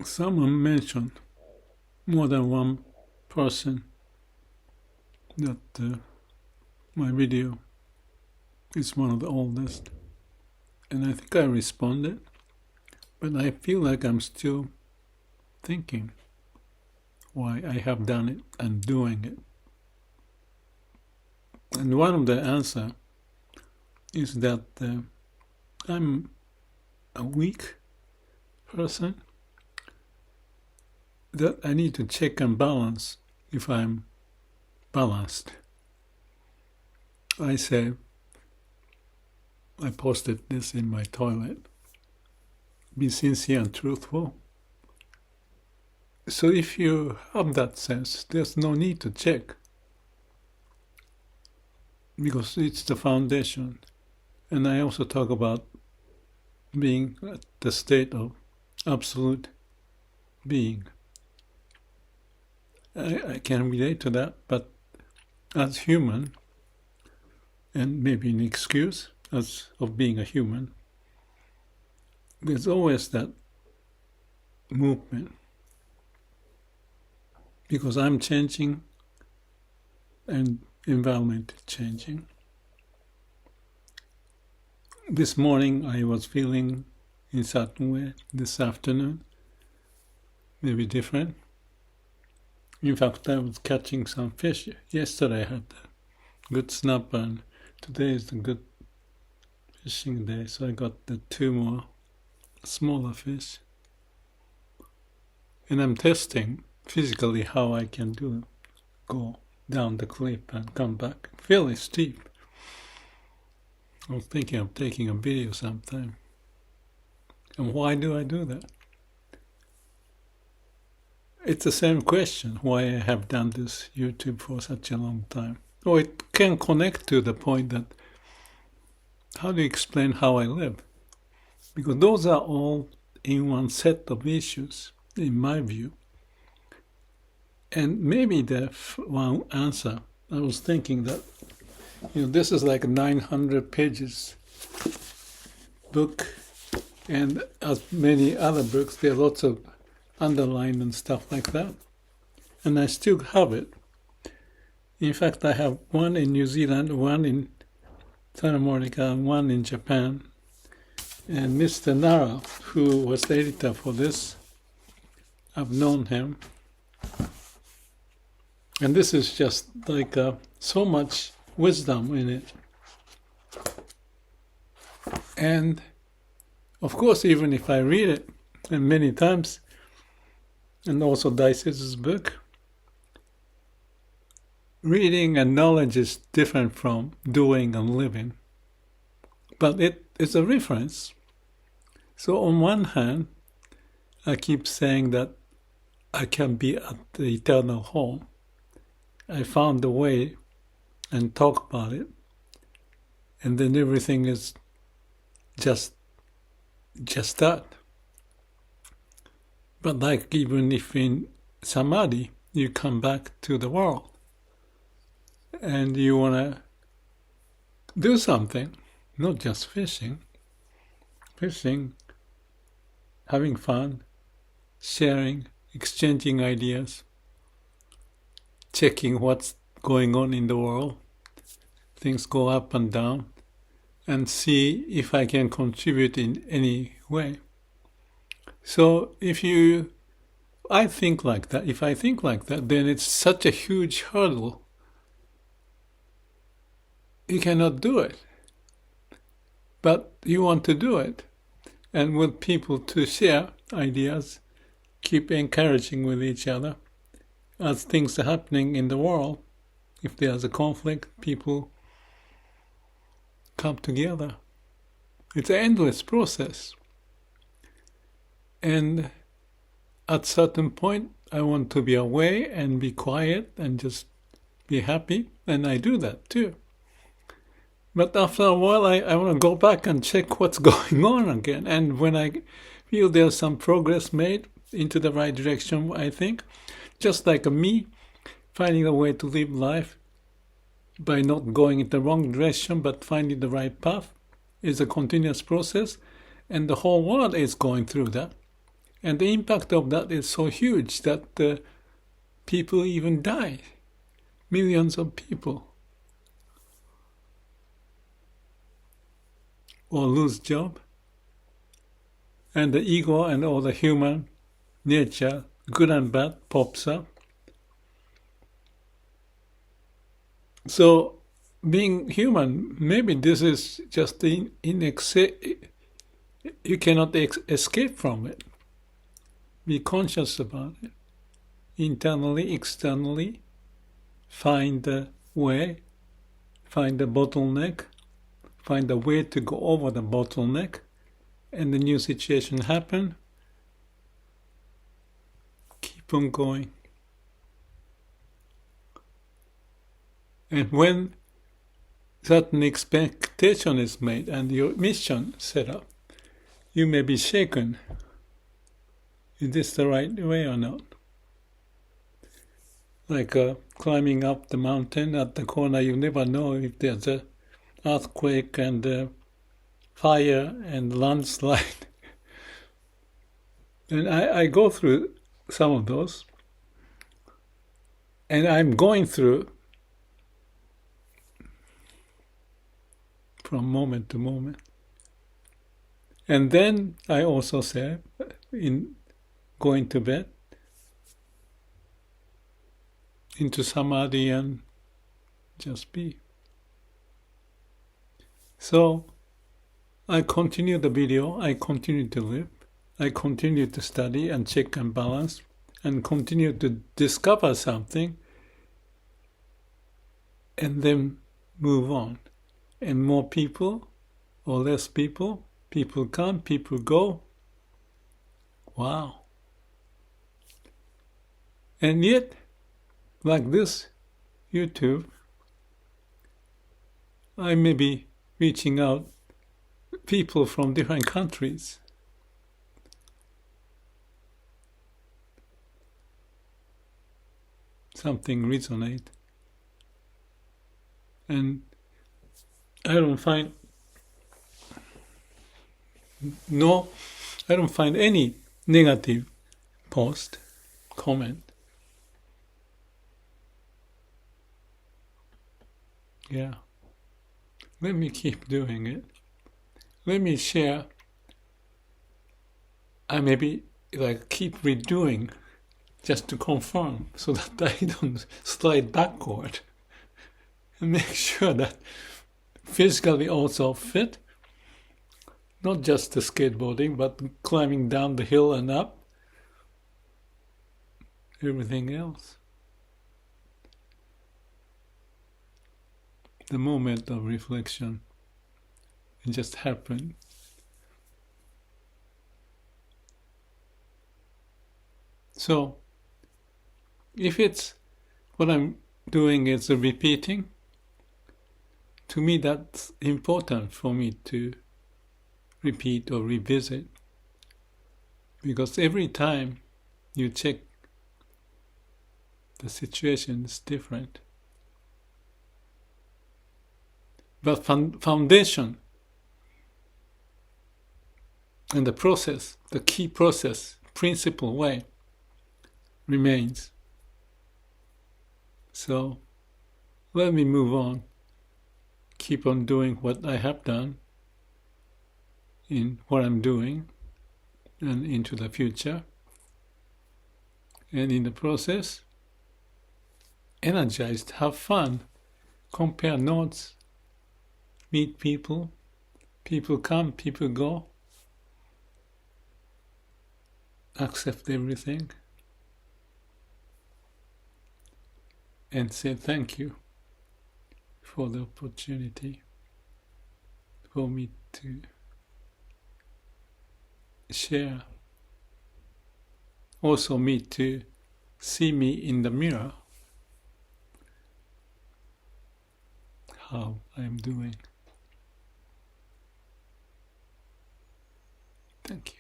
Someone mentioned, more than one person, that my video is one of the oldest. And I think I responded, but I feel like I'm still thinking why I have done it and doing it. And one of the answer is that I'm a weak person, that I need to check and balance if I'm balanced. I posted this in my toilet. Be sincere and truthful. So if you have that sense, there's no need to check, because it's the foundation. And I also talk about being at the state of absolute being. I can relate to that, but as human, and maybe an excuse of being a human, there's always that movement, because I'm changing and environment is changing. This morning I was feeling in a certain way. This afternoon, maybe different. In fact, I was catching some fish. Yesterday I had a good snapper, and today is a good fishing day, so I got the 2 more smaller fish. And I'm testing physically how I can go down the cliff and come back. Fairly steep. I was thinking of taking a video sometime. And why do I do that? It's the same question, why I have done this YouTube for such a long time. Or it can connect to the point that, how do you explain how I live? Because those are all in one set of issues, in my view. And maybe the one answer, I was thinking that, this is like a 900 pages book, and as many other books, there are lots of underlined and stuff like that. And I still have it. In fact, I have one in New Zealand, one in Santa Monica, and one in Japan. And Mr. Nara, who was the editor for this, I've known him. And this is just like so much wisdom in it. And of course, even if I read it, and many times, and also Daisetz's book, reading and knowledge is different from doing and living. But it's a reference. So on one hand, I keep saying that I can be at the eternal home. I found the way and talk about it, and then everything is just that. But like even if in samadhi you come back to the world and you want to do something, not just fishing, having fun, sharing, exchanging ideas, checking what's going on in the world, things go up and down, and see if I can contribute in any way. So if I think like that, then it's such a huge hurdle. You cannot do it. But you want to do it. And with people to share ideas, keep encouraging with each other. As things are happening in the world, if there's a conflict, people come together. It's an endless process. And at certain point, I want to be away and be quiet and just be happy, and I do that too. But after a while, I want to go back and check what's going on again. And when I feel there's some progress made into the right direction, I think, just like me finding a way to live life by not going in the wrong direction but finding the right path is a continuous process, and the whole world is going through that. And the impact of that is so huge that people even die. Millions of people. Or lose job. And the ego and all the human nature, good and bad, pops up. So, being human, maybe this is just you cannot escape from it. Be conscious about it. Internally, externally, find the way, find the bottleneck, find a way to go over the bottleneck, and the new situation happen. Keep on going. And when certain expectation is made and your mission set up, you may be shaken. Is this the right way or not? Like climbing up the mountain at the corner, you never know if there's an earthquake and fire and landslide. And I go through some of those. And I'm going through from moment to moment. And then I also say, in going to bed, into samadhi and just be. So, I continue the video, I continue to live, I continue to study and check and balance, and continue to discover something, and then move on. And more people, or less people, people come, people go. Wow. And yet, like this YouTube, I may be reaching out people from different countries. Something resonate. And I don't find any negative post, comment. Yeah. Let me keep doing it. Let me share. I maybe keep redoing just to confirm so that I don't slide backward. And make sure that physically also fit, not just the skateboarding, but climbing down the hill and up, everything else. The moment of reflection, it just happened. So, if it's what I'm doing is repeating, to me that's important for me to repeat or revisit, because every time you check, the situation is different. But foundation and the process, the key process, principle way remains. So let me move on. Keep on doing what I have done in what I'm doing and into the future. And in the process, energized, have fun, compare notes, meet people, people come, people go, accept everything, and say thank you for the opportunity for me to share. Also me to see me in the mirror, how I'm doing. Thank you.